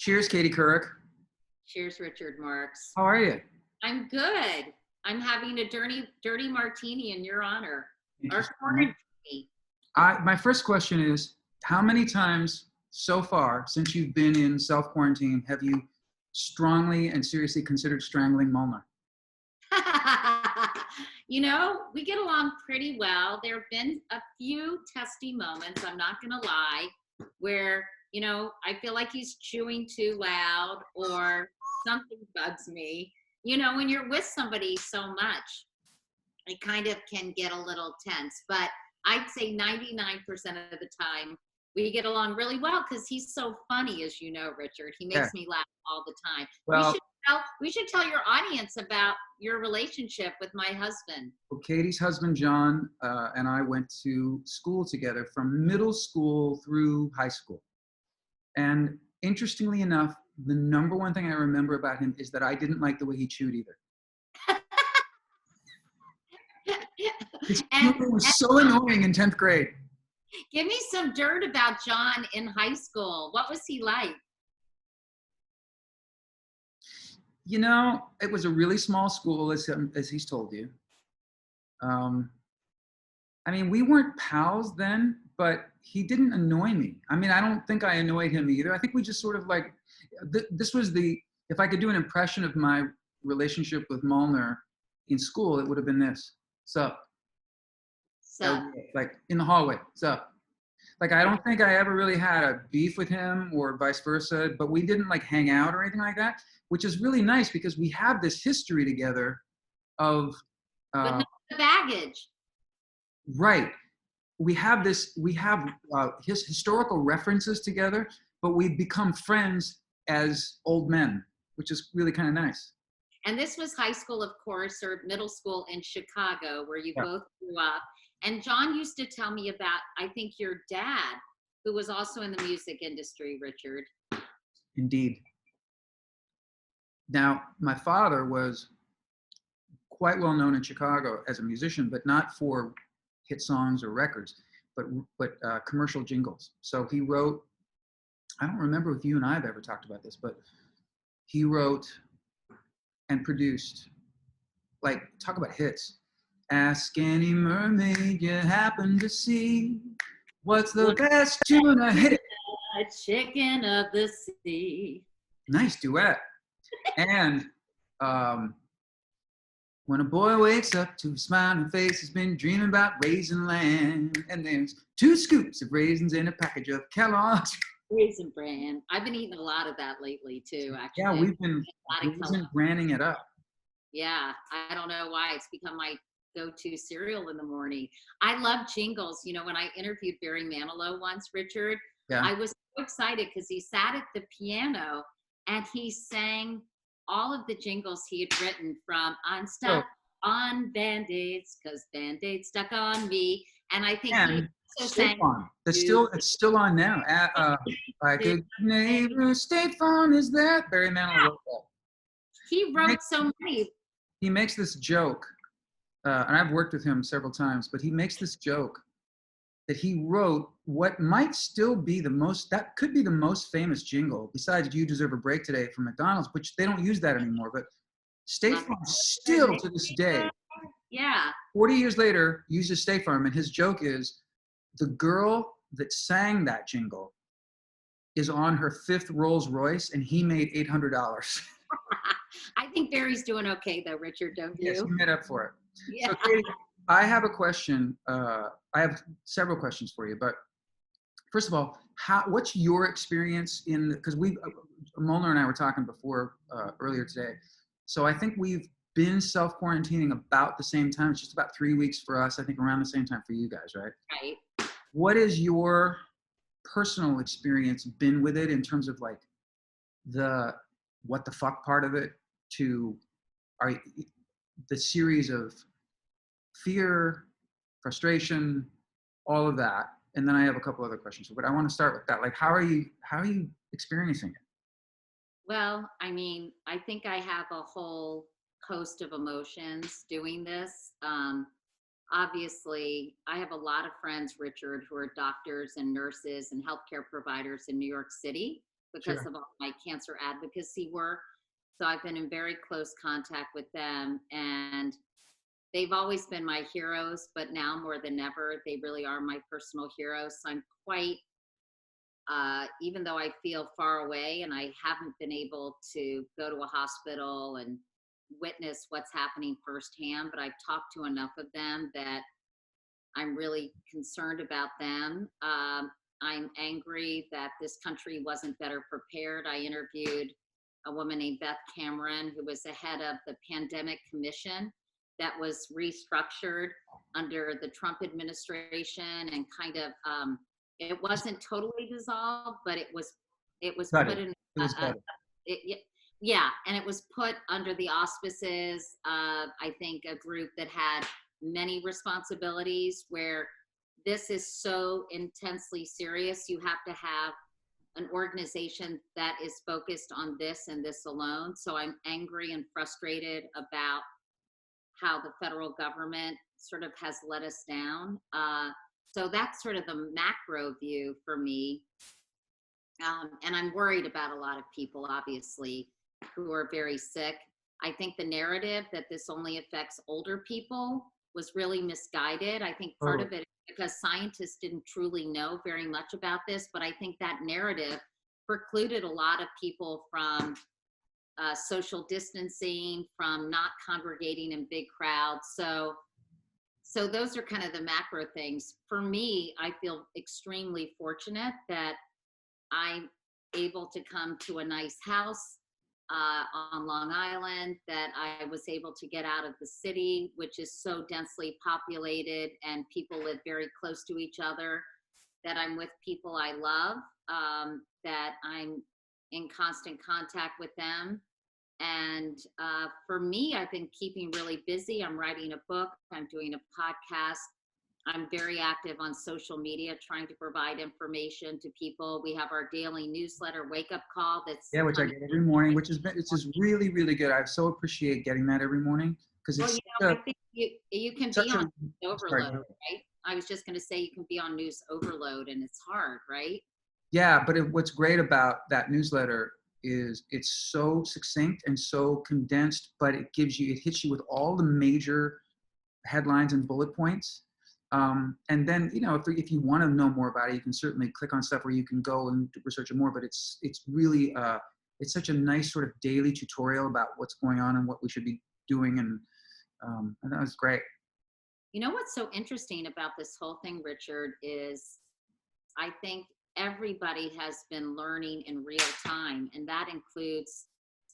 Cheers, Katie Couric. Cheers, Richard Marx. How are you? I'm good. I'm having a dirty martini in your honor. Thank you Or so much. quarantine. My first question is, how many times so far since you've been in self-quarantine have you strongly and seriously considered strangling Molnar? We get along pretty well. There have been a few testy moments, I'm not going to lie, where, I feel like he's chewing too loud or something bugs me. When you're with somebody so much, it kind of can get a little tense. But I'd say 99% of the time, we get along really well because he's so funny, as you know, Richard. He makes me laugh all the time. Well, We should tell your audience about your relationship with my husband. well, Katie's husband, John, and I went to school together from middle school through high school. And interestingly enough, the number one thing I remember about him is that I didn't like the way he chewed either. His chewing was so annoying in 10th grade. Give me some dirt about John in high school. What was he like? It was a really small school, as he's told you. We weren't pals then, but he didn't annoy me. I don't think I annoyed him either. I think we just sort of like, this was if I could do an impression of my relationship with Molnar in school, it would have been this. Sup? Like in the hallway, sup? Like, I don't think I ever really had a beef with him or vice versa, but we didn't like hang out or anything like that, which is really nice because we have this history together of but not the baggage. Right. We have his historical references together, but we've become friends as old men, which is really kind of nice. And this was high school, of course, or middle school in Chicago, where you both grew up. And John used to tell me about, I think, your dad, who was also in the music industry, Richard. Indeed. Now, my father was quite well known in Chicago as a musician, but not for hit songs or records, but commercial jingles. So he wrote, I don't remember if you and I have ever talked about this, but he wrote and produced, like, talk about hits. Ask any mermaid you happen to see, what's the best tuna hit? A chicken of the sea. Nice duet. And when a boy wakes up to a smiling face, he's been dreaming about raisin land. And there's 2 scoops of raisins in a package of Kellogg's. Raisin bran. I've been eating a lot of that lately too, actually. Yeah, we've been branding it up. Yeah, I don't know why. It's become my go-to cereal in the morning. I love jingles. When I interviewed Barry Manilow once, Richard, I was so excited because he sat at the piano and he sang all of the jingles he had written from I'm stuck on Band-Aids because Band-Aids stuck on me. And I think he also sang it's still on now. Like a neighbor, State Farm is that. Barry Manilow wrote that. He wrote so many. He makes this joke, and I've worked with him several times, but he makes this joke that he wrote what might still be that could be the most famous jingle, besides You Deserve a Break Today from McDonald's, which they don't use that anymore, but State Farm still to this day, 40 years later, uses State Farm, and his joke is, the girl that sang that jingle is on her 5th Rolls Royce, and he made $800. I think Barry's doing okay, though, Richard, don't you? Yes, he made up for it. Yeah. So, Katie, I have a question. I have several questions for you, but first of all, what's your experience because Molnar and I were talking before earlier today. So I think we've been self-quarantining about the same time. It's just about 3 weeks for us. I think around the same time for you guys, right? Right. What is your personal experience been with it in terms of like the what the fuck part of it to the series of fear, frustration, all of that? And then I have a couple other questions, but I want to start with that. Like, how are you experiencing it? Well, I think I have a whole host of emotions doing this. Obviously, I have a lot of friends, Richard, who are doctors and nurses and healthcare providers in New York City because Sure. of all my cancer advocacy work. So I've been in very close contact with them, and they've always been my heroes, but now more than ever, they really are my personal heroes. So I'm quite, even though I feel far away and I haven't been able to go to a hospital and witness what's happening firsthand, but I've talked to enough of them that I'm really concerned about them. I'm angry that this country wasn't better prepared. I interviewed a woman named Beth Cameron, who was the head of the Pandemic Commission that was restructured under the Trump administration, and kind of it wasn't totally dissolved, but it was Got put it. in It was better. yeah, and it was put under the auspices of, I think, a group that had many responsibilities, where this is so intensely serious. You have to have an organization that is focused on this and this alone. So I'm angry and frustrated about how the federal government sort of has let us down. So that's sort of the macro view for me. And I'm worried about a lot of people, obviously, who are very sick. I think the narrative that this only affects older people was really misguided. I think part Totally. of it is because scientists didn't truly know very much about this, but I think that narrative precluded a lot of people from social distancing, from not congregating in big crowds. So those are kind of the macro things. For me, I feel extremely fortunate that I'm able to come to a nice house on Long Island, that I was able to get out of the city, which is so densely populated and people live very close to each other, that I'm with people I love, that I'm in constant contact with them. And for me, I've been keeping really busy. I'm writing a book, I'm doing a podcast. I'm very active on social media, trying to provide information to people. We have our daily newsletter, Wake Up Call, that's Yeah, which I coming. get every morning, which is really, really good. I so appreciate getting that every morning because Well, it's I think you can be such a on news sorry. overload, right? I was just going to say you can be on news overload, and it's hard, right? Yeah, but what's great about that newsletter is it's so succinct and so condensed, but it hits you with all the major headlines and bullet points. And then, if you want to know more about it, you can certainly click on stuff where you can go and research it more. But it's really it's such a nice sort of daily tutorial about what's going on and what we should be doing, and that was great. You know what's so interesting about this whole thing, Richard, is I think everybody has been learning in real time, and that includes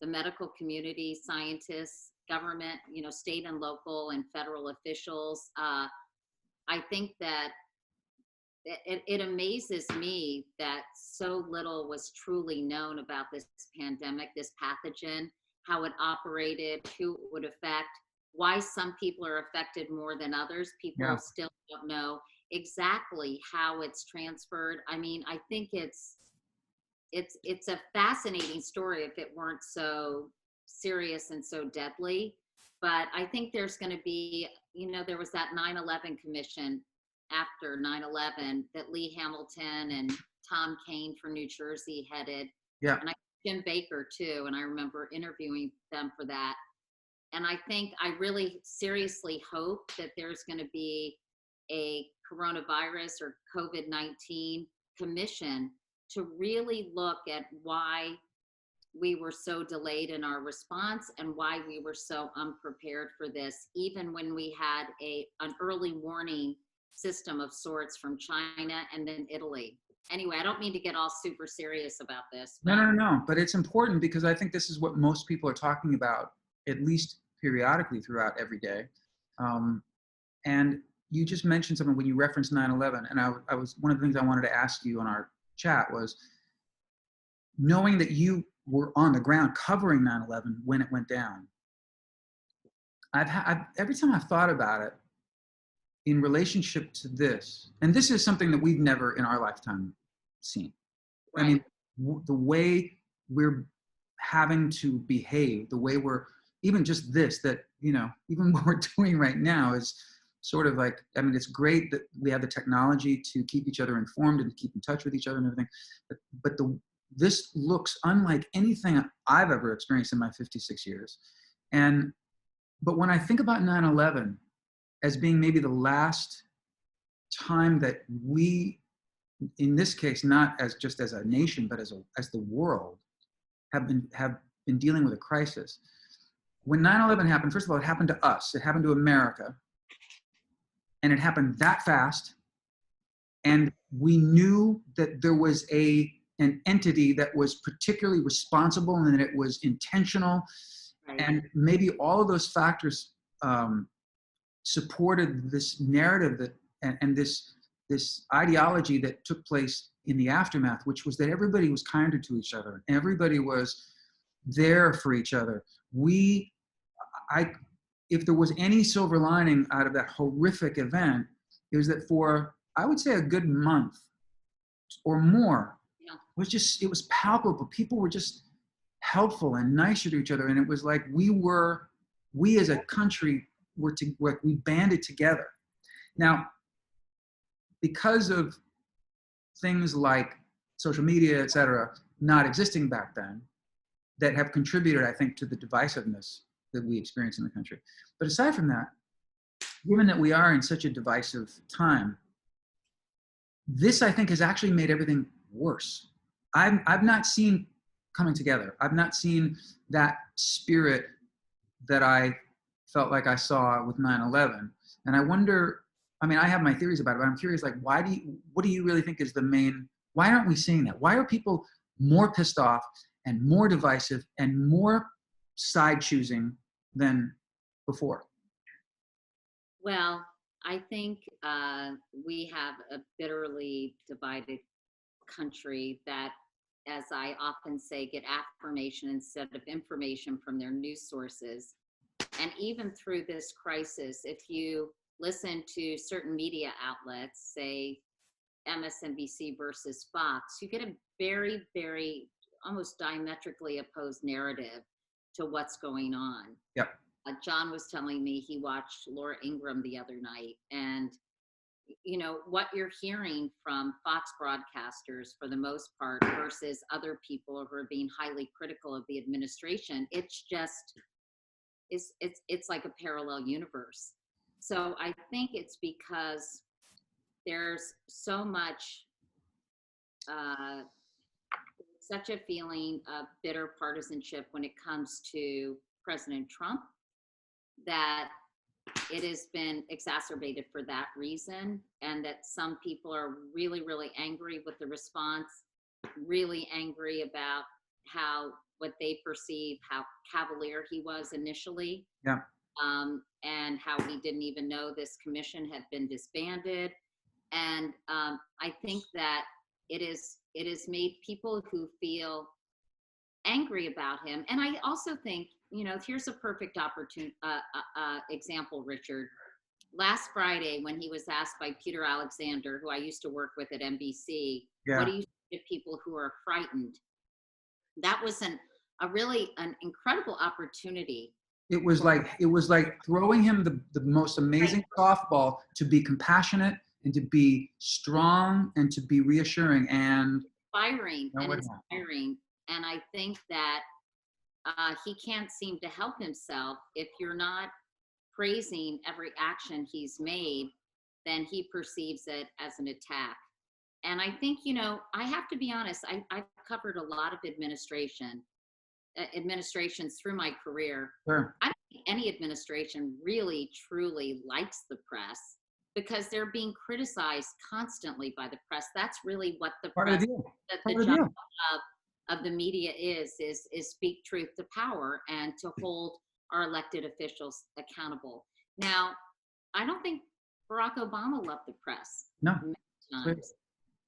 the medical community, scientists, government, state and local and federal officials. I think that it amazes me that so little was truly known about this pandemic, this pathogen, how it operated, who it would affect, why some people are affected more than others. People Yeah, still don't know exactly how it's transferred. I mean, I think it's a fascinating story if it weren't so serious and so deadly. But I think there's going to be, there was that 9/11 commission after 9/11 that Lee Hamilton and Tom Kane from New Jersey headed, yeah, and Jim Baker too. And I remember interviewing them for that. And I really seriously hope that there's going to be a coronavirus or COVID-19 commission to really look at why we were so delayed in our response and why we were so unprepared for this, even when we had an early warning system of sorts from China and then Italy. Anyway, I don't mean to get all super serious about this, no, but no, no, no. But it's important because I think this is what most people are talking about, at least periodically throughout every day. And you just mentioned something when you referenced 9/11, and I was one of the things I wanted to ask you on our chat was knowing that you were on the ground covering 9/11 when it went down. Every time I've thought about it in relationship to this, and this is something that we've never in our lifetime seen. I right. mean, the way we're having to behave, the way we're even just this, that, even what we're doing right now is sort of like, I mean, it's great that we have the technology to keep each other informed and keep in touch with each other and everything. But this looks unlike anything I've ever experienced in my 56 years. But when I think about 9/11 as being maybe the last time that we, in this case, not as just as a nation, but as the world, have been dealing with a crisis. When 9/11 happened, first of all, it happened to us. It happened to America, and it happened that fast. And we knew that there was an entity that was particularly responsible and that it was intentional. Right. And maybe all of those factors supported this narrative that and this ideology that took place in the aftermath, which was that everybody was kinder to each other. Everybody was there for each other. If there was any silver lining out of that horrific event, it was that for, I would say, a good month or more, Yeah. it was palpable. People were just helpful and nicer to each other. And it was like we as a country we banded together. Now, because of things like social media, et cetera, not existing back then, that have contributed, I think, to the divisiveness that we experience in the country. But aside from that, given that we are in such a divisive time, this, I think, has actually made everything worse. I've not seen coming together. I've not seen that spirit that I felt like I saw with 9/11. And I wonder, I mean, I have my theories about it, but I'm curious, like, what do you really think is why aren't we seeing that? Why are people more pissed off and more divisive and more side choosing than before? Well, I think we have a bitterly divided country that, as I often say, get affirmation instead of information from their news sources. And even through this crisis, if you listen to certain media outlets, say MSNBC versus Fox, you get a very, very almost diametrically opposed narrative to what's going on. Yep. John was telling me he watched Laura Ingraham the other night, and what you're hearing from Fox broadcasters for the most part versus other people who are being highly critical of the administration, it's like a parallel universe. So I think it's because there's so much such a feeling of bitter partisanship when it comes to President Trump, that it has been exacerbated for that reason, and that some people are really, really angry with the response, really angry about what they perceive how cavalier he was initially. Yeah. And how he didn't even know this commission had been disbanded. And I think that it has made people who feel angry about him. And I also think, here's a perfect example, Richard. Last Friday, when he was asked by Peter Alexander, who I used to work with at NBC, Yeah. What do you say to people who are frightened? That was an incredible opportunity. It was like throwing him the most amazing softball to be compassionate and to be strong and to be reassuring and inspiring. And I think that he can't seem to help himself. If you're not praising every action he's made, then he perceives it as an attack. And I think, I have to be honest, I've covered a lot of administrations through my career. Sure. I don't think any administration really truly likes the press, because they're being criticized constantly by the press. That's really what the press, the job of the media is speak truth to power and to hold our elected officials accountable. Now, I don't think Barack Obama loved the press. No. Many times.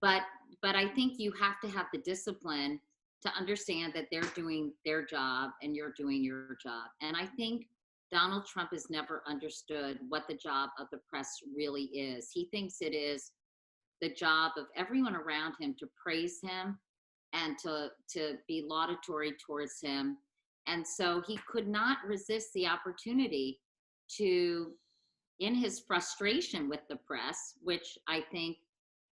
But I think you have to have the discipline to understand that they're doing their job and you're doing your job. And I think Donald Trump has never understood what the job of the press really is. He thinks it is the job of everyone around him to praise him and to be laudatory towards him. And so he could not resist the opportunity to, in his frustration with the press, which I think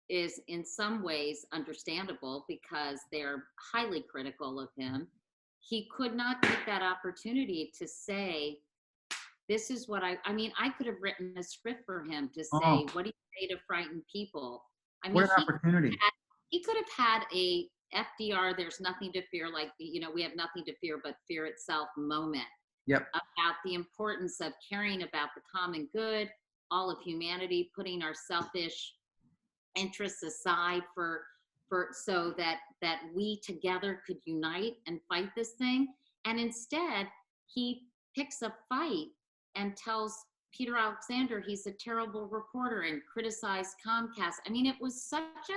is in some ways understandable because they're highly critical of him. He could not take that opportunity to say, this is what I mean, I could have written a script for him to Oh, say, what do you say to frighten people? I what mean, an opportunity. he could have had a FDR, there's nothing to fear, like, you know, we have nothing to fear but fear itself moment Yep. about the importance of caring about the common good, all of humanity, putting our selfish interests aside for so that we together could unite and fight this thing. And instead, he picks a fight and tells Peter Alexander he's a terrible reporter and criticized Comcast. I mean, it was such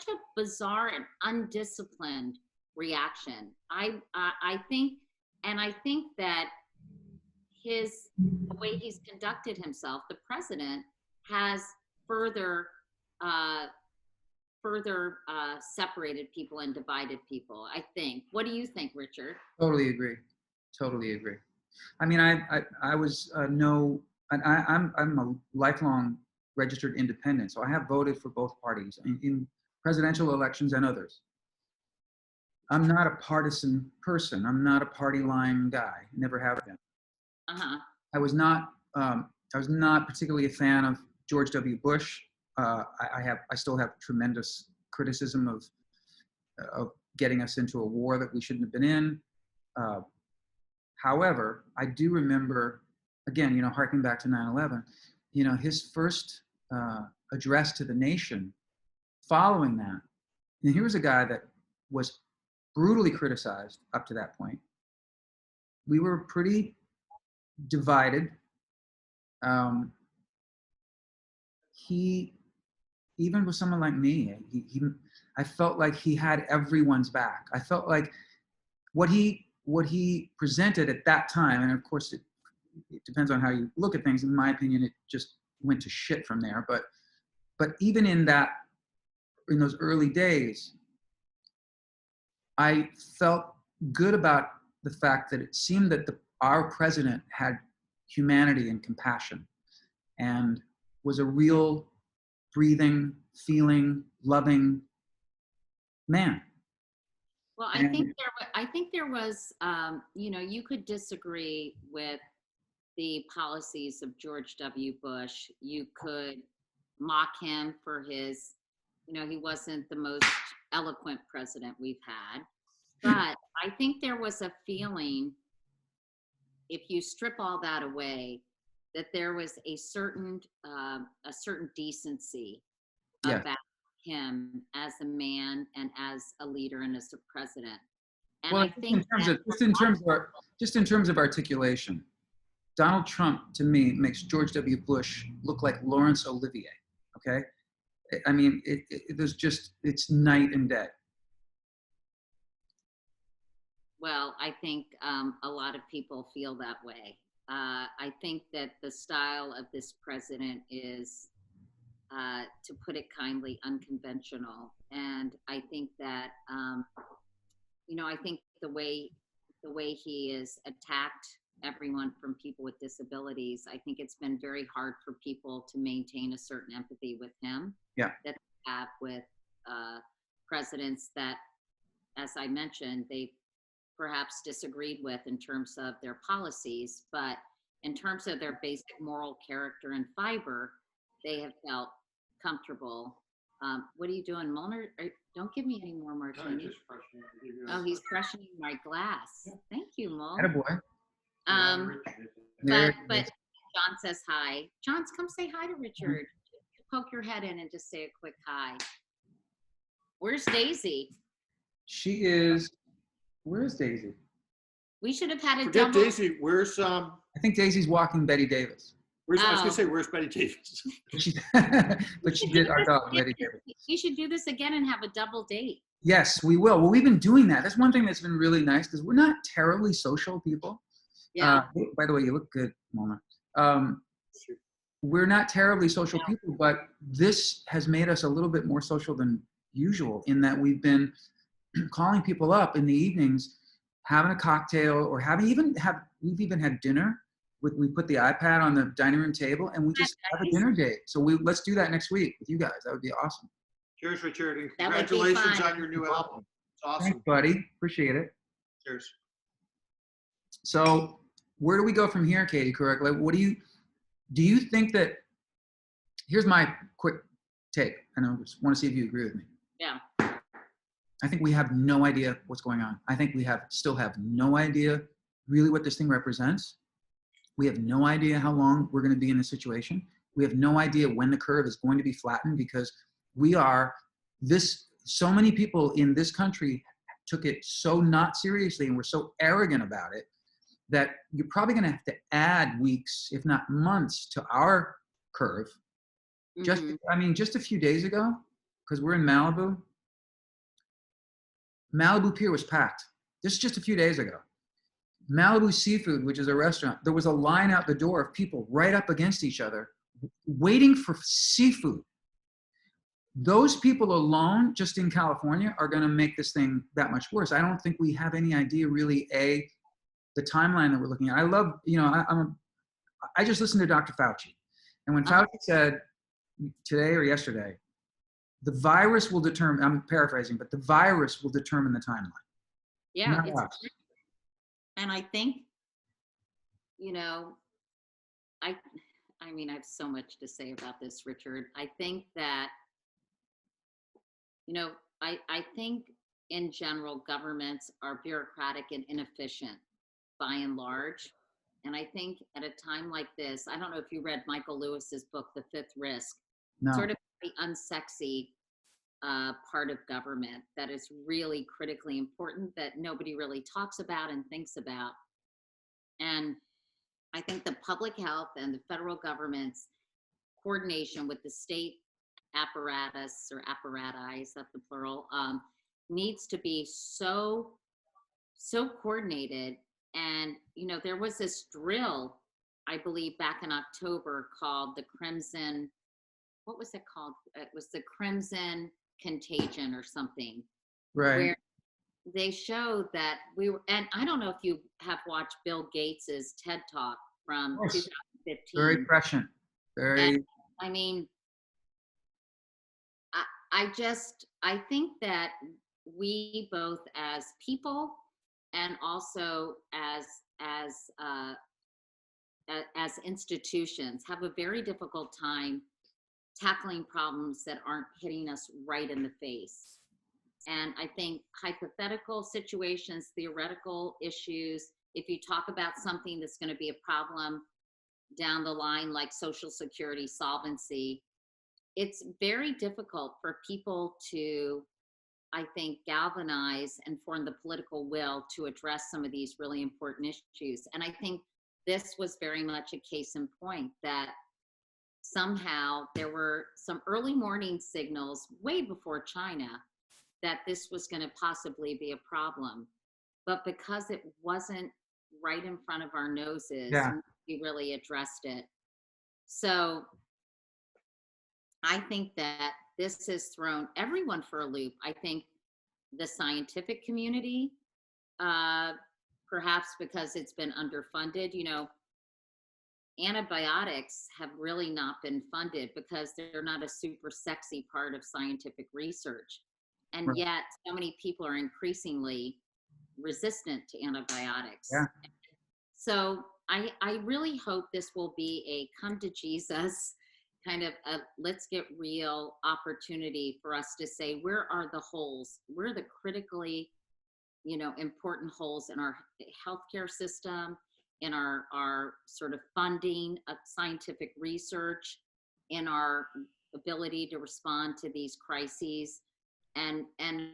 a bizarre and undisciplined reaction. I think, and I think that the way he's conducted himself, the president, has further separated people and divided people, I think. What do you think, Richard? Totally agree. Totally agree. I mean, I was I'm a lifelong registered independent, so I have voted for both parties in presidential elections and others. I'm not a partisan person. I'm not a party line guy. Never have been. Uh-huh. I was not particularly a fan of George W. Bush. I still have tremendous criticism of getting us into a war that we shouldn't have been in. However, I do remember, again, you know, harking back to 9/11, you know, his first address to the nation following that. And he was a guy that was brutally criticized up to that point. We were pretty divided. He, even with someone like me, I felt like he had everyone's back. I felt like what he presented at that time, and of course it depends on how you look at things. In my opinion, it just went to shit from there. But even in those early days, I felt good about the fact that it seemed that our president had humanity and compassion, and was a real, breathing, feeling, loving man. Well, I think there was, you know, you could disagree with the policies of George W. Bush. You could mock him for his, you know, he wasn't the most eloquent president we've had. But I think there was a feeling, if you strip all that away, that there was a certain decency Yeah. about him as a man and as a leader and as a president. And Well, I think just in terms of articulation, Donald Trump to me makes George W. Bush look like Laurence Olivier. Okay, I mean, it's night and day. well, I think a lot of people feel that way. I think that the style of this president is, to put it kindly, unconventional. And I think that, you know, I think the way he is attacked everyone from people with disabilities, I think it's been very hard for people to maintain a certain empathy with him. Yeah. That they have with presidents that, as I mentioned, they perhaps disagreed with in terms of their policies, but in terms of their basic moral character and fiber, they have felt comfortable. What are you doing, Mulner? Don't give me any more martini. No, just freshening. Oh, he's freshening my glass. Yeah. Thank you, Mul. Attaboy. But There it is. John says hi. John, come say hi to Richard. Poke your head in and just say a quick hi. Where's Daisy? She is. Where's Daisy? We should have had a Forget double. Daisy. Where's I think Daisy's walking Betty Davis. I was Oh. gonna say, where's Betty Davis? But she did our dog Betty Davis. We should do this again and have a double date. Yes, we will. Well, we've been doing that. That's one thing that's been really nice because we're not terribly social people. Yeah. By the way, you look good, Mona. We're not terribly social people, but this has made us a little bit more social than usual in that we've been calling people up in the evenings, having a cocktail, or we've even had dinner We put the iPad on the dining room table and we just have a Nice. dinner date. So let's do that next week with you guys. That would be awesome. Cheers, Richard, and That would be congratulations fun. on your new album. It's Thanks, awesome. buddy. Appreciate it. Cheers. So where do we go from here, Katie Couric? Like, do you think that, here's my quick take, and I just want to see if you agree with me. Yeah. I think we have no idea what's going on. I think we still have no idea really what this thing represents. We have no idea how long we're going to be in this situation. We have no idea when the curve is going to be flattened, because so many people in this country took it so not seriously and were so arrogant about it that you're probably going to have to add weeks, if not months, to our curve. Just a few days ago, because we're in Malibu Pier was packed. This is just a few days ago. Malibu Seafood, which is a restaurant, there was a line out the door of people right up against each other waiting for seafood. Those people alone, just in California, are going to make this thing that much worse. I don't think we have any idea really, the timeline that we're looking at. I love, I just listened to Dr. Fauci. And when Fauci said today or yesterday, the virus will determine, I'm paraphrasing, but the virus will determine the timeline. Yeah. Not us. And I think, I have so much to say about this, Richard. I think that, I think in general, governments are bureaucratic and inefficient by and large. And I think at a time like this, I don't know if you read Michael Lewis's book, The Fifth Risk, No. sort of the unsexy part of government that is really critically important that nobody really talks about and thinks about. And I think the public health and the federal government's coordination with the state apparatus or apparati, is that the plural, needs to be so coordinated. And, there was this drill, I believe back in October, called the Crimson, what was it called? It was the Crimson Contagion or something. Right. Where they showed that we were, and I don't know if you have watched Bill Gates's TED Talk from 2015. Very prescient. Very. And, I think that we both as people and also as institutions have a very difficult time tackling problems that aren't hitting us right in the face. And I think hypothetical situations, theoretical issues, if you talk about something that's going to be a problem down the line, like Social Security solvency, it's very difficult for people to, I think, galvanize and form the political will to address some of these really important issues. And I think this was very much a case in point that somehow there were some early warning signals way before China that this was going to possibly be a problem. But because it wasn't right in front of our noses, we really addressed it. So I think that this has thrown everyone for a loop. I think the scientific community, perhaps because it's been underfunded, antibiotics have really not been funded because they're not a super sexy part of scientific research. And yet so many people are increasingly resistant to antibiotics. Yeah. So I really hope this will be a come to Jesus kind of a let's get real opportunity for us to say, where are the holes? Where are the critically, important holes in our healthcare system, in our sort of funding of scientific research, in our ability to respond to these crises, and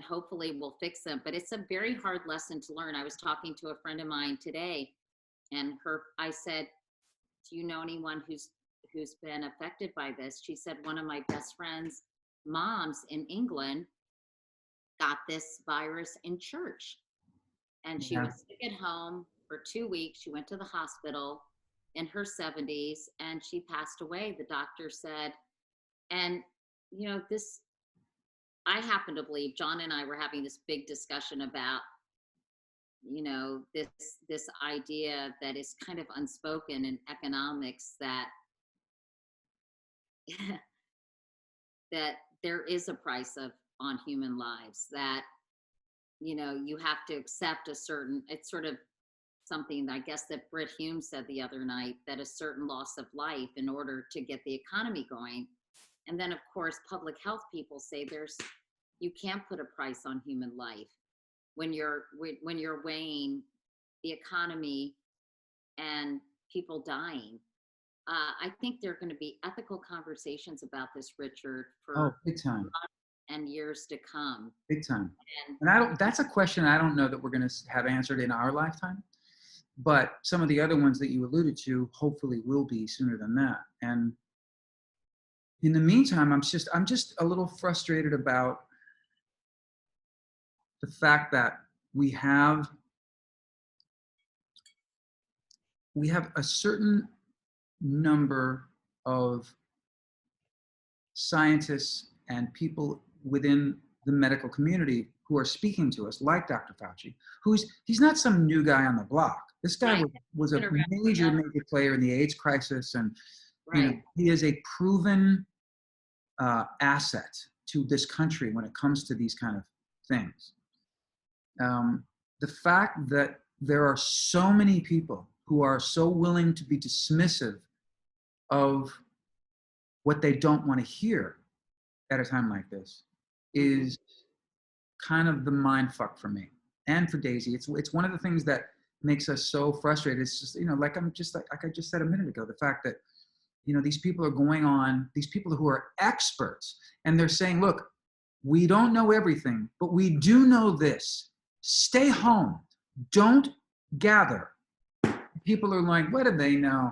hopefully we'll fix them. But it's a very hard lesson to learn. I was talking to a friend of mine today, and I said, do you know anyone who's been affected by this? She said, one of my best friend's moms in England got this virus in church, and she was sick at home for 2 weeks. She went to the hospital in her 70s and she passed away, the doctor said. And I happen to believe, John and I were having this big discussion about this idea that is kind of unspoken in economics, that that there is a price on human lives, that you have to accept it's sort of something, I guess, that Britt Hume said the other night, that a certain loss of life in order to get the economy going. And then, of course, public health people say you can't put a price on human life when you're weighing the economy and people dying. I think there are going to be ethical conversations about this, Richard, for big time. months and years to come. Big time. And that's a question I don't know that we're going to have answered in our lifetime, but some of the other ones that you alluded to hopefully will be sooner than that. And in the meantime, I'm just a little frustrated about the fact that we have a certain number of scientists and people within the medical community who are speaking to us, like Dr. Fauci, he's not some new guy on the block. This guy was a major player in the AIDS crisis, and he is a proven asset to this country when it comes to these kind of things. The fact that there are so many people who are so willing to be dismissive of what they don't want to hear at a time like this is kind of the mind fuck for me and for Daisy. It's one of the things that makes us so frustrated. It's just, like I just said a minute ago, the fact that, these people are going on, these people who are experts, and they're saying, look, we don't know everything, but we do know this. Stay home. Don't gather. People are like, what do they know?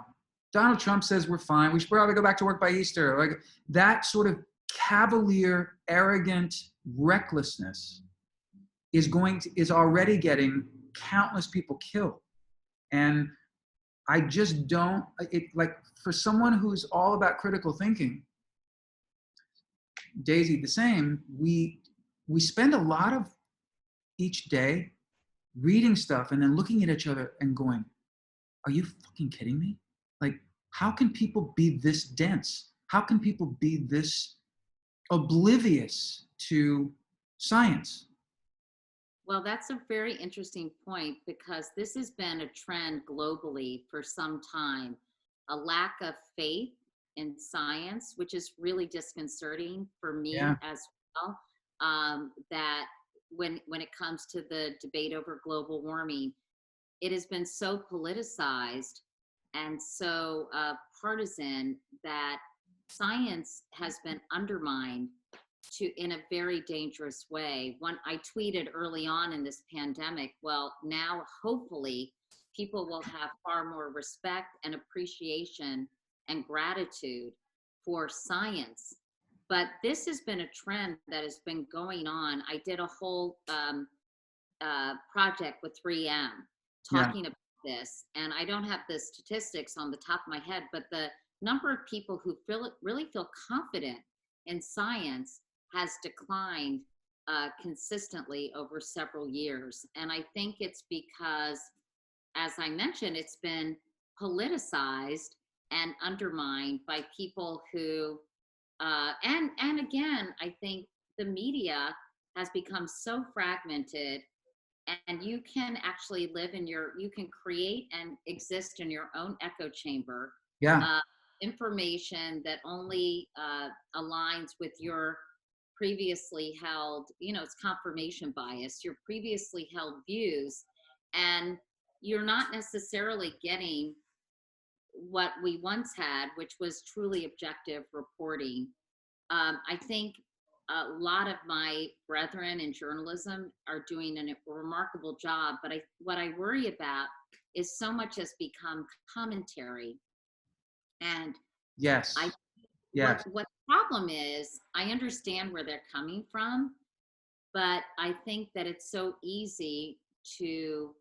Donald Trump says we're fine. We should probably go back to work by Easter. Like that sort of cavalier, arrogant recklessness is already getting countless people killed. And I just don't, for someone who's all about critical thinking, Daisy the same, we spend a lot of each day reading stuff and then looking at each other and going, are you fucking kidding me? Like, how can people be this dense? How can people be this oblivious to science? Well, that's a very interesting point, because this has been a trend globally for some time, a lack of faith in science, which is really disconcerting for me as well. That when it comes to the debate over global warming, it has been so politicized and so partisan that science has been undermined in a very dangerous way. I tweeted early on in this pandemic, well, now hopefully people will have far more respect and appreciation and gratitude for science. But this has been a trend that has been going on. I did a whole project with 3M talking about this, and I don't have the statistics on the top of my head, but the number of people who really feel confident in science has declined consistently over several years. And I think it's because, as I mentioned, it's been politicized and undermined by people who, and again, I think the media has become so fragmented, and you can actually you can create and exist in your own echo chamber. Information that only aligns with your previously held, it's confirmation bias, your previously held views, and you're not necessarily getting what we once had, which was truly objective reporting. I think a lot of my brethren in journalism are doing a remarkable job, but what I worry about is so much has become commentary. And what the problem is, I understand where they're coming from, but I think that it's so easy to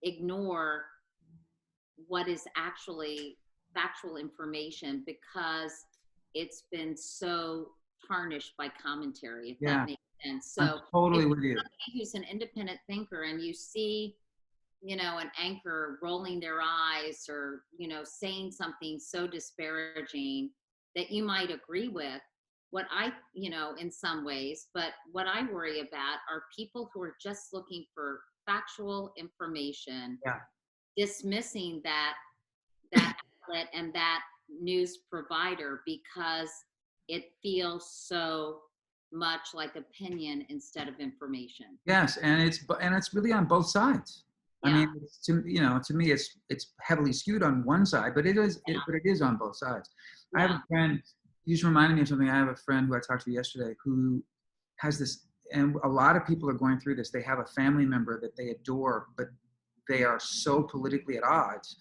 ignore what is actually factual information because it's been so tarnished by commentary, if that makes And I'm so totally if with you. somebody who's an independent thinker and you see, an anchor rolling their eyes or, saying something so disparaging that you might agree with, what I, in some ways, but what I worry about are people who are just looking for factual information, Yeah. dismissing that outlet and that news provider because it feels so much like opinion instead of information. Yes, and it's really on both sides. I Yeah. mean, to me, it's heavily skewed on one side, but it is on both sides. I have Yeah. a friend. You just reminded me of something. I have a friend who I talked to yesterday who has this, and a lot of people are going through this. They have a family member that they adore, but they are so politically at odds.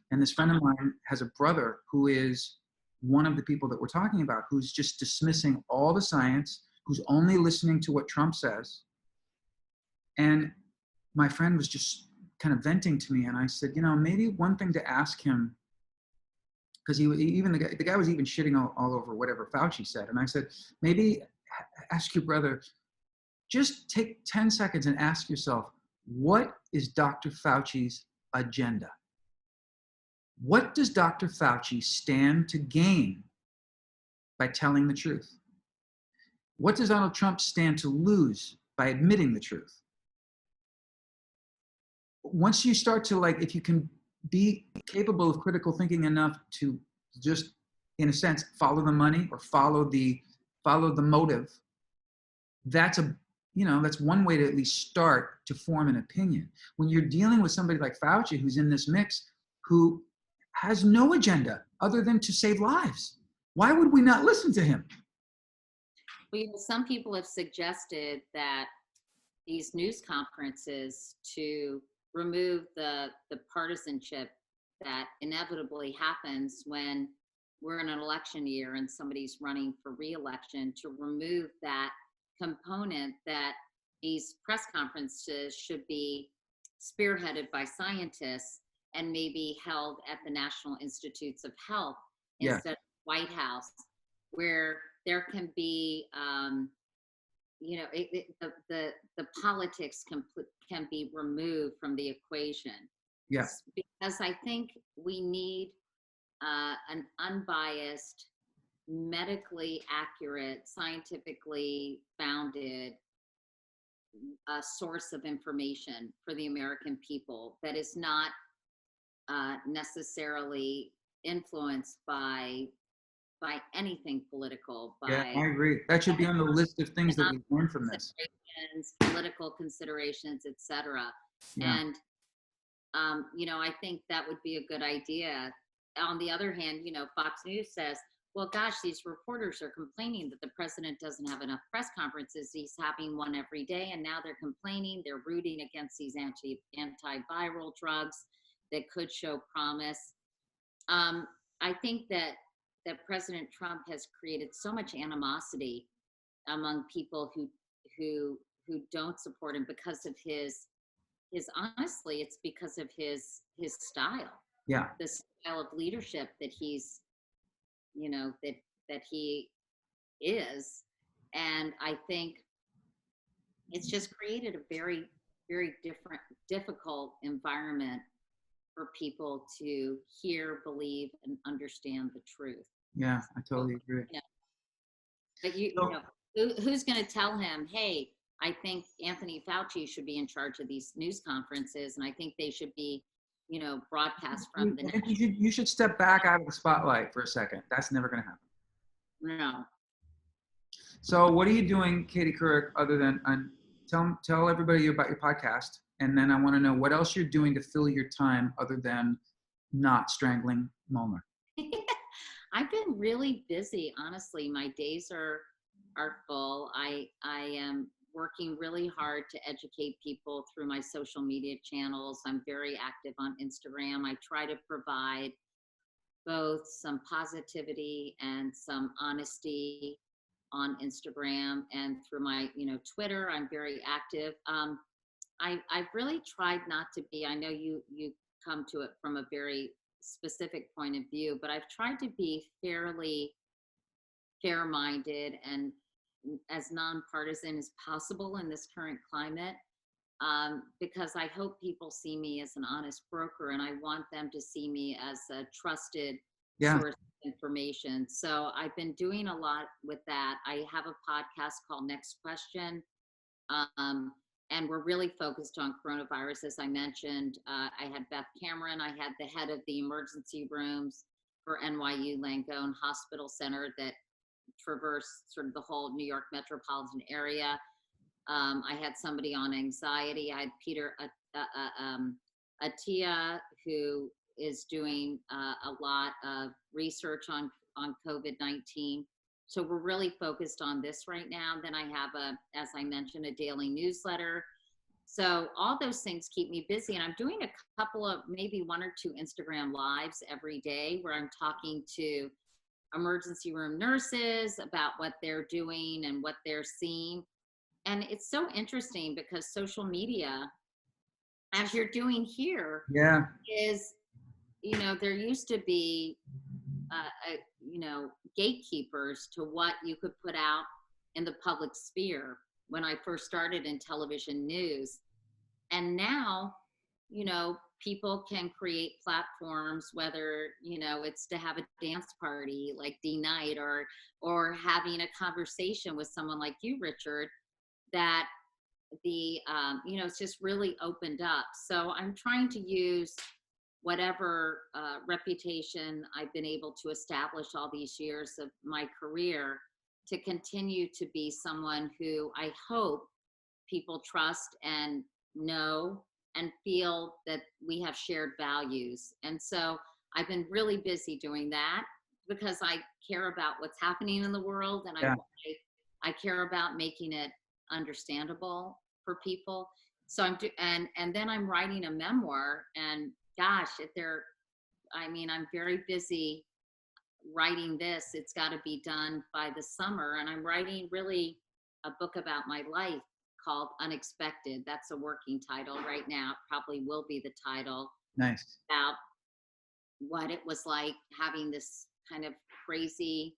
And this friend of mine has a brother who is one of the people that we're talking about, who's just dismissing all the science, who's only listening to what Trump says. And my friend was just kind of venting to me, and I said, maybe one thing to ask him, because the guy was even shitting all over whatever Fauci said, and I said, maybe ask your brother, just take 10 seconds and ask yourself, what is Dr. Fauci's agenda? What does Dr. Fauci stand to gain by telling the truth? What does Donald Trump stand to lose by admitting the truth? Once you start to, like, if you can be capable of critical thinking enough to just, in a sense, follow the money or follow the motive, that's one way to at least start to form an opinion. When you're dealing with somebody like Fauci, who's in this mix, who has no agenda other than to save lives, why would we not listen to him? Well, some people have suggested that these news conferences to remove the partisanship that inevitably happens when we're in an election year and somebody's running for re-election, to remove that component, that these press conferences should be spearheaded by scientists and maybe held at the National Institutes of Health Yeah. instead of White House, where there can be the politics can be removed from the equation. Yeah. Because I think we need an unbiased, medically accurate, scientifically founded source of information for the American people that is not necessarily influenced by anything political. Yeah, I agree. That should be on the list of things that we learn from this. Political considerations, etc. Yeah. And I think that would be a good idea. On the other hand, Fox News says, well, gosh, these reporters are complaining that the president doesn't have enough press conferences. He's having one every day, and now they're complaining. They're rooting against these antiviral drugs that could show promise. I think that President Trump has created so much animosity among people who don't support him because of his honestly, it's because of his style. Yeah. The style of leadership that he's that he is. And I think it's just created a very, very difficult environment for people to hear, believe, and understand the truth. Yeah, I totally agree. But who's going to tell him, hey, I think Anthony Fauci should be in charge of these news conferences, and I think they should be, broadcast from the I think you should step back out of the spotlight for a second. That's never going to happen. No. So what are you doing, Katie Couric, other than tell everybody about your podcast, and then I want to know what else you're doing to fill your time other than not strangling Mulner. I've been really busy, honestly. My days are full. I am working really hard to educate people through my social media channels. I'm very active on Instagram. I try to provide both some positivity and some honesty on Instagram, and through my Twitter. I'm very active. I've really tried not to be, I know you come to it from a very specific point of view, but I've tried to be fairly fair-minded and as nonpartisan as possible in this current climate, because I hope people see me as an honest broker, and I want them to see me as a trusted Yeah. source of information. So I've been doing a lot with that. I have a podcast called Next Question, and we're really focused on coronavirus. As I mentioned, I had Beth Cameron. I had the head of the emergency rooms for NYU Langone Hospital Center that traverse sort of the whole New York metropolitan area. I had somebody on anxiety. I had Peter Attia, who is doing a lot of research on COVID-19. So we're really focused on this right now. Then I have as I mentioned, a daily newsletter. So all those things keep me busy, and I'm doing a couple of maybe 1 or 2 Instagram lives every day where I'm talking to emergency room nurses about what they're doing and what they're seeing. And it's so interesting because social media, as you're doing here, Yeah. is, there used to be, gatekeepers to what you could put out in the public sphere when I first started in television news. And now, people can create platforms, whether, it's to have a dance party like D-Night, or having a conversation with someone like you, Richard, that it's just really opened up. So I'm trying to use whatever reputation I've been able to establish all these years of my career to continue to be someone who I hope people trust and know and feel that we have shared values. And so I've been really busy doing that because I care about what's happening in the world, and Yeah. I care about making it understandable for people. So and then I'm writing a memoir, and gosh, I'm very busy writing this. It's got to be done by the summer, and I'm writing really a book about my life called Unexpected. That's a working title right now. It probably will be the title. Nice. About what it was like having this kind of crazy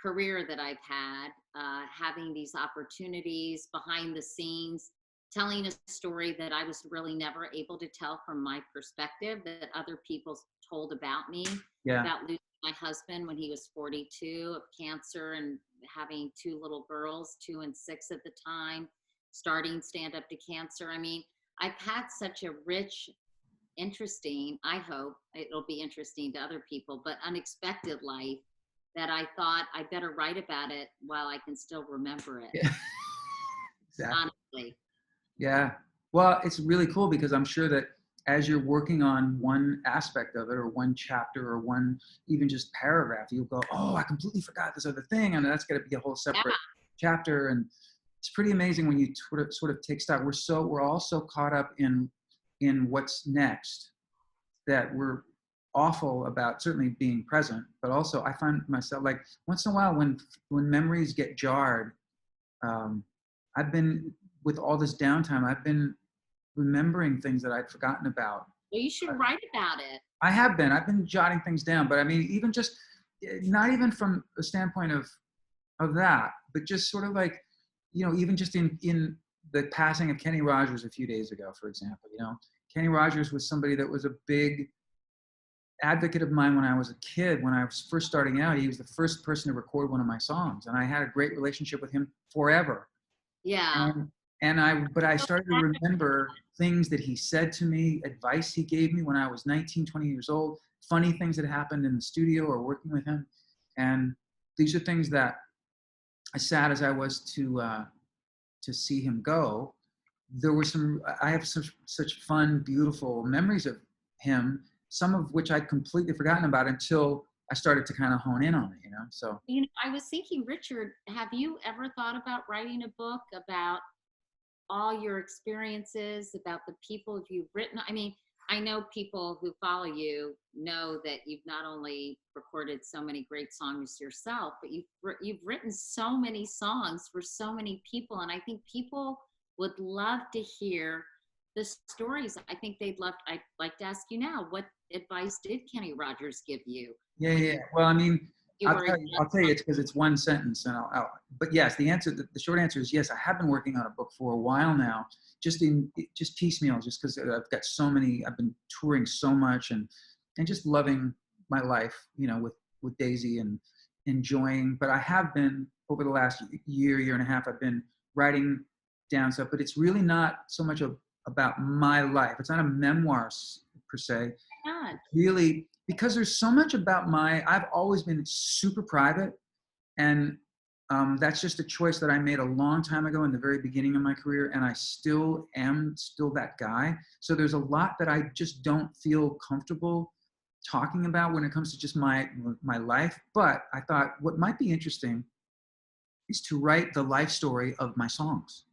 career that I've had, having these opportunities behind the scenes, telling a story that I was really never able to tell from my perspective, that other people told about me. Yeah. About losing my husband when he was 42 of cancer, and having 2 little girls, 2 and 6 at the time, starting Stand Up to Cancer. I mean, I've had such a rich, interesting, I hope it'll be interesting to other people, but unexpected life, that I thought I better write about it while I can still remember it. Yeah. Exactly. Honestly. Yeah. Well, it's really cool because I'm sure that as you're working on one aspect of it, or one chapter, or one even just paragraph, you'll go, oh, I completely forgot this other thing. And that's going to be a whole separate chapter. And it's pretty amazing when you sort of take stock. We're all so caught up in what's next that we're awful about certainly being present, but also I find myself, like, once in a while when memories get jarred, I've been, with all this downtime, I've been remembering things that I'd forgotten about. Well, you should write about it. I've been jotting things down, but I mean, even just, not even from a standpoint of that, but just sort of like, even just in the passing of Kenny Rogers a few days ago, for example, Kenny Rogers was somebody that was a big advocate of mine when I was a kid. When I was first starting out, he was the first person to record one of my songs, and I had a great relationship with him forever. Yeah. But I started to remember things that he said to me, advice he gave me when I was 19, 20 years old, funny things that happened in the studio or working with him. And these are things that, as sad as I was to see him go, I have such fun, beautiful memories of him, some of which I'd completely forgotten about until I started to kind of hone in on it, So, I was thinking, Richard, have you ever thought about writing a book about all your experiences, about the people you've written? I mean, I know people who follow you know that you've not only recorded so many great songs yourself, but you've written so many songs for so many people. And I think people would love to hear the stories. I think I'd like to ask you now, what advice did Kenny Rogers give you? Yeah. Well, I mean, You were I'll tell you, it's because it's one sentence, and but yes, the short answer is yes. I have been working on a book for a while now, just piecemeal, just because I've got so many. I've been touring so much, and just loving my life, with Daisy and enjoying. But I have been over the last year and a half. I've been writing down stuff, but it's really not so much about my life. It's not a memoir per se. God. Really, because there's so much about I've always been super private, and that's just a choice that I made a long time ago in the very beginning of my career, and I still am that guy. So there's a lot that I just don't feel comfortable talking about when it comes to just my life. But I thought what might be interesting is to write the life story of my songs,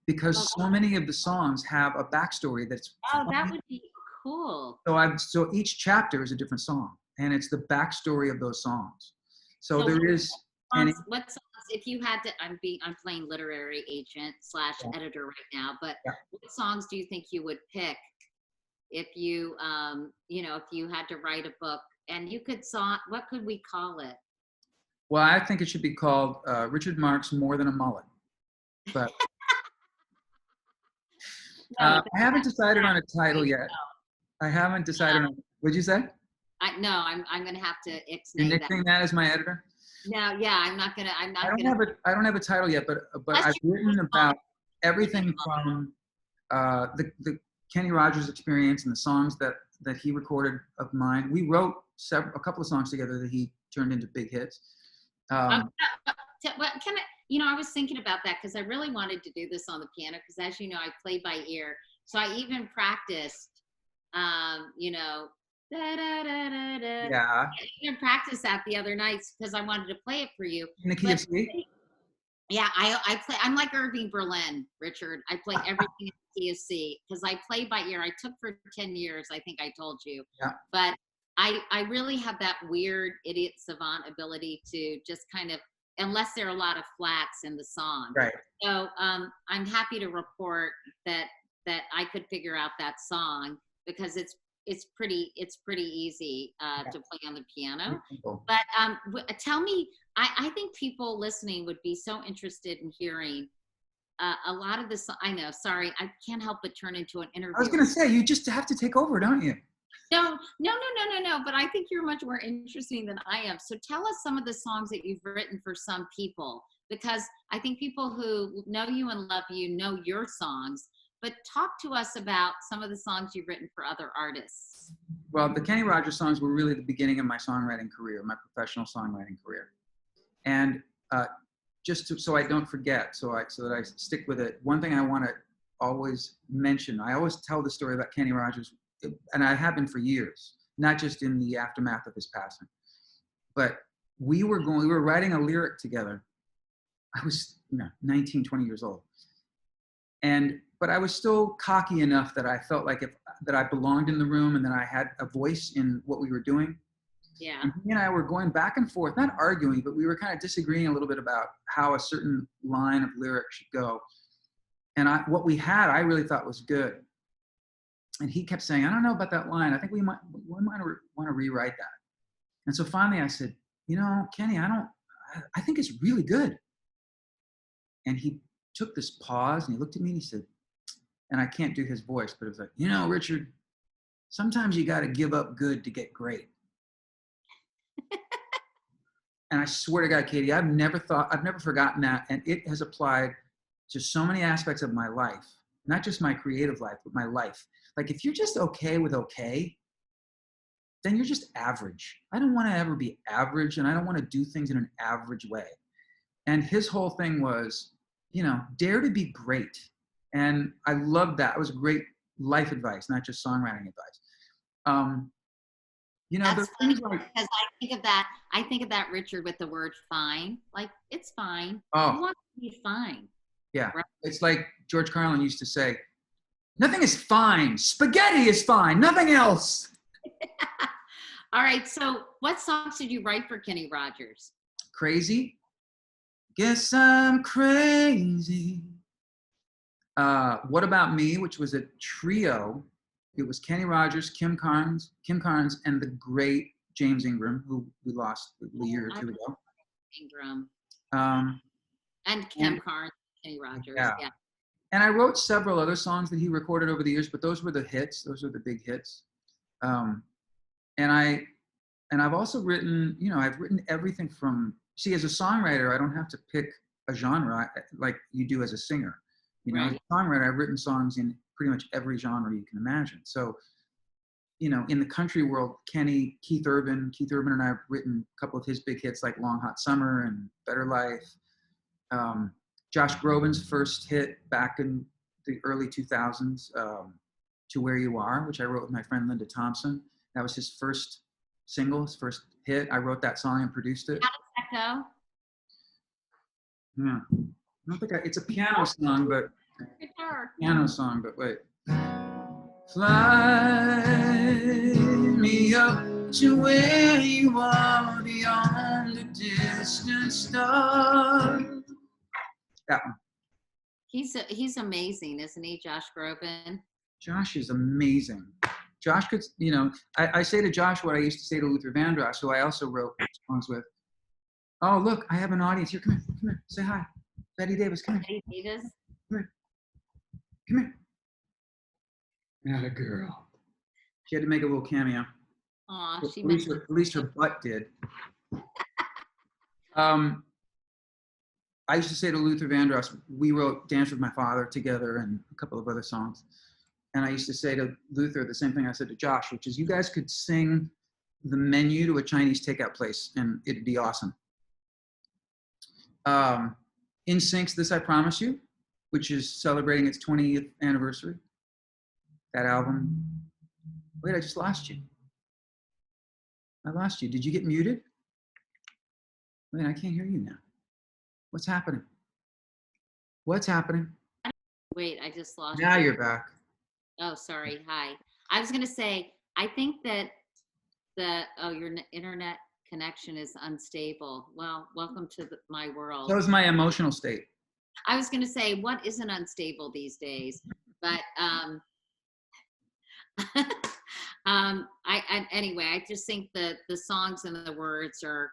because so many of the songs have a backstory that's That would be cool. so each chapter is a different song, and it's the backstory of those songs. So there is. What songs, if you had to, I'm playing literary agent / editor right now, but what songs do you think you would pick if you, if you had to write a book and you could what could we call it? Well, I think it should be called Richard Marx More Than a Mullet, but I haven't decided on a title yet. I haven't decided on. What'd you say? I'm going to have to You're ixnay nicknamed that as my editor? No, yeah, I'm not gonna. I don't have a title yet, but I've written about everything from the Kenny Rogers experience and the songs that he recorded of mine. We wrote a couple of songs together that he turned into big hits. I was thinking about that because I really wanted to do this on the piano because, as you know, I play by ear. So I even practiced, Yeah. I even practiced that the other night because I wanted to play it for you. In the key of C? Yeah, I play. I'm like Irving Berlin, Richard. I play everything in the key of C because I play by ear. I took for 10 years. I think I told you. Yeah. But I really have that weird idiot savant ability to just kind of, unless there are a lot of flats in the song. Right. So I'm happy to report that I could figure out that song because it's pretty easy to play on the piano. But tell me, I think people listening would be so interested in hearing a lot of this. I know, sorry, I can't help but turn into an interview. I was going to say, you just have to take over, don't you? No. But I think you're much more interesting than I am. So tell us some of the songs that you've written for some people, because I think people who know you and love you know your songs. But talk to us about some of the songs you've written for other artists. Well, the Kenny Rogers songs were really the beginning of my songwriting career, my professional songwriting career. And so I don't forget, so that I stick with it, one thing I want to always mention, I always tell the story about Kenny Rogers, and I have been for years, not just in the aftermath of his passing. But we were writing a lyric together. I was 19, 20 years old. But I was still cocky enough that I felt like that I belonged in the room and that I had a voice in what we were doing. Yeah. And he and I were going back and forth, not arguing, but we were kind of disagreeing a little bit about how a certain line of lyric should go. And what we had, I really thought was good. And he kept saying, I don't know about that line. I think we might want to rewrite that. And so finally I said, Kenny, I think it's really good. And he took this pause and he looked at me and he said, and I can't do his voice, but it was like, Richard, sometimes you got to give up good to get great. And I swear to God, Katie, I've never forgotten that. And it has applied to so many aspects of my life, not just my creative life, but my life. Like, if you're just okay with okay, then you're just average. I don't want to ever be average, and I don't want to do things in an average way. And his whole thing was, dare to be great. And I loved that. It was great life advice, not just songwriting advice. That's funny because I think of that, Richard, with the word fine. Like, it's fine. Oh. You want to be fine. Yeah. Right? It's like George Carlin used to say, nothing is fine. Spaghetti is fine. Nothing else. All right. So what songs did you write for Kenny Rogers? Crazy. Guess I'm crazy. What About Me, which was a trio. It was Kenny Rogers, Kim Carnes, and the great James Ingram, who we lost a year or two ago. Ingram. Um, And Kim Carnes, Kenny Rogers. yeah. Yeah. And I wrote several other songs that he recorded over the years, but those were the hits. Those are the big hits. And I've also written, I've written everything from, see, as a songwriter, I don't have to pick a genre like you do as a singer. Right. As a songwriter, I've written songs in pretty much every genre you can imagine. So, in the country world, Keith Urban and I have written a couple of his big hits like Long Hot Summer and Better Life. Josh Groban's first hit back in the early 2000s, To Where You Are, which I wrote with my friend Linda Thompson. That was his first single, his first hit. I wrote that song and produced it. How does that go? Yeah. I don't think it's a piano song, but wait. Fly me up to where you are beyond the distant stars. That one. He's amazing, isn't he, Josh Groban? Josh is amazing. Josh could, I say to Josh what I used to say to Luther Vandross, who I also wrote songs with. Oh, look, I have an audience here. Come here, say hi. Betty Davis, come here. Betty Davis? Come here. Not a girl. She had to make a little cameo. Aw, at least her butt did. I used to say to Luther Vandross, we wrote Dance with My Father together and a couple of other songs. And I used to say to Luther the same thing I said to Josh, which is you guys could sing the menu to a Chinese takeout place and it'd be awesome. In Sync's This I Promise You, which is celebrating its 20th anniversary. That album. Wait, I just lost you. I lost you. Did you get muted? Wait, I can't hear you now. What's happening? Wait, I just lost now you. You're back. Oh, sorry. Hi. I was going to say, I think that your internet connection is unstable. Well, welcome to my world. That was my emotional state. I was going to say, what isn't unstable these days? But anyway, I just think that the songs and the words are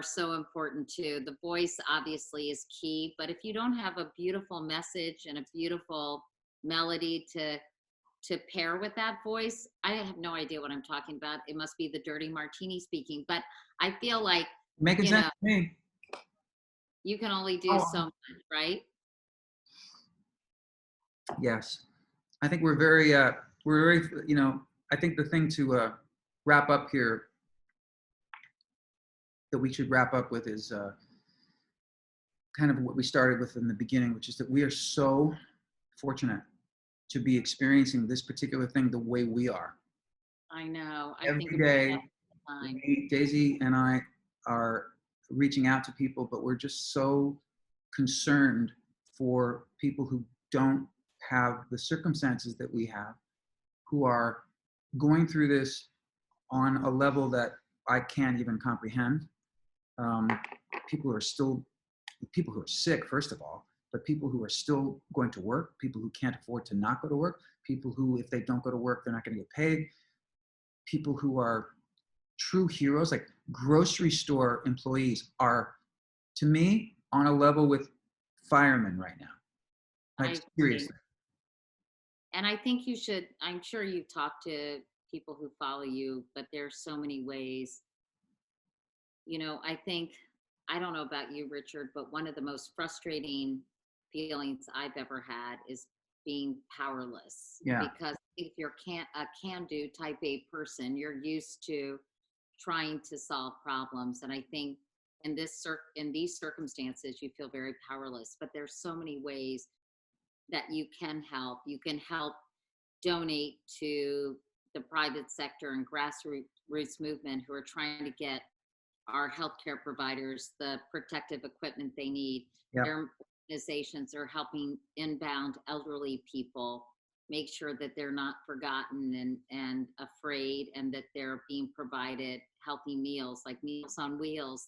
so important too. The voice obviously is key, but if you don't have a beautiful message and a beautiful melody to pair with that voice, I have no idea what I'm talking about. It must be the Dirty Martini speaking, but I feel like making sense to me. You can only do so much, right? Yes, I think we're very, I think the thing to wrap up here that we should wrap up with is kind of what we started with in the beginning, which is that we are so fortunate to be experiencing this particular thing the way we are. I know. Every day, Daisy and I are reaching out to people, but we're just so concerned for people who don't have the circumstances that we have, who are going through this on a level that I can't even comprehend. People who are sick, first of all, but people who are still going to work, people who can't afford to not go to work, people who, if they don't go to work, they're not going to get paid, people who are true heroes, like grocery store employees are, to me, on a level with firemen right now. Like, seriously. And I think you should, I'm sure you've talked to people who follow you, but there's so many ways. I don't know about you, Richard, but one of the most frustrating feelings I've ever had is being powerless. Yeah. Because if you're a can-do type A person, you're used to trying to solve problems. And I think in these circumstances, you feel very powerless. But there's so many ways that you can help. You can help donate to the private sector and grassroots movement who are trying to get our healthcare providers the protective equipment they need. Yep. Their organizations are helping inbound elderly people make sure that they're not forgotten and afraid, and that they're being provided healthy meals, like Meals on Wheels.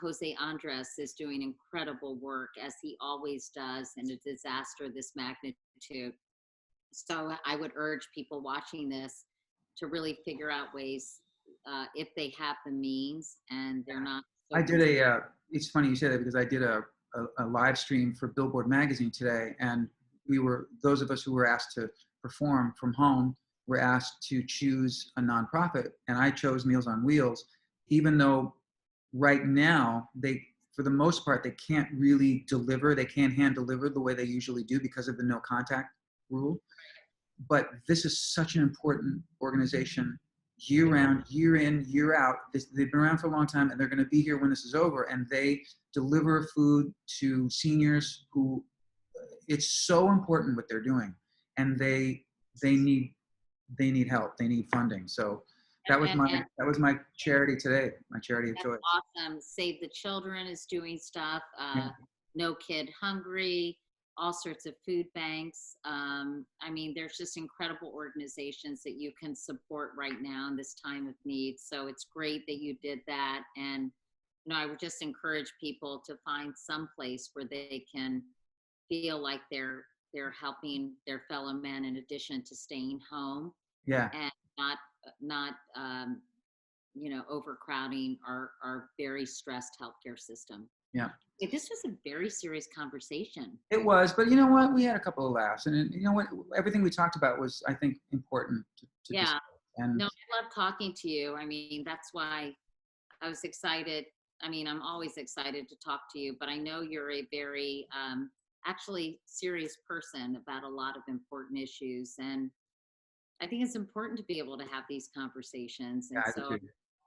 Jose Andres is doing incredible work, as he always does, in a disaster this magnitude. So I would urge people watching this to really figure out ways if they have the means and they're not. So I did it's funny you say that because I did a live stream for Billboard magazine today, and those of us who were asked to perform from home were asked to choose a nonprofit, and I chose Meals on Wheels, even though right now for the most part, they can't really deliver. They can't hand deliver the way they usually do because of the no contact rule. But this is such an important organization, year round, year in, year out. They've been around for a long time, and they're going to be here when this is over. And they deliver food to seniors who, it's so important what they're doing, and they need help. They need funding. So that was my charity today, my charity of choice. Awesome. Save the Children is doing stuff. Yeah. No Kid Hungry, all sorts of food banks. I mean, there's just incredible organizations that you can support right now in this time of need. So it's great that you did that. And, I would just encourage people to find some place where they can feel like they're helping their fellow men in addition to staying home. Yeah. And not overcrowding our very stressed healthcare system. Yeah. This was a very serious conversation. It was, but you know what? We had a couple of laughs, and you know what? Everything we talked about was, I think, important to discuss. And no, I love talking to you. I mean, that's why I was excited. I mean, I'm always excited to talk to you, but I know you're a very actually serious person about a lot of important issues, and I think it's important to be able to have these conversations. And yeah,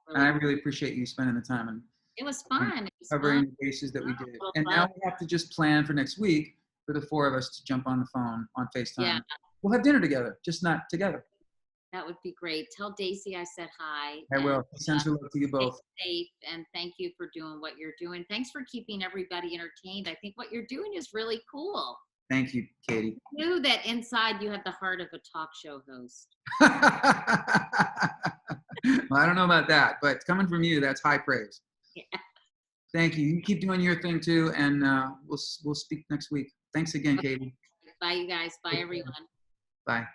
and I really appreciate you spending the time and it was fun. It was covering fun. the bases that we did. Well, And now we have to just plan for next week for the four of us to jump on the phone on FaceTime. Yeah. We'll have dinner together, just not together. That would be great. Tell Daisy I said hi. I will. Send her love to you both. Stay safe, and thank you for doing what you're doing. Thanks for keeping everybody entertained. I think what you're doing is really cool. Thank you, Katie. I knew that inside you had the heart of a talk show host. Well, I don't know about that, but coming from you, that's high praise. Yeah. Thank you. You keep doing your thing too, and we'll speak next week. Thanks again, Katie. Bye, you guys. Bye, everyone. Bye.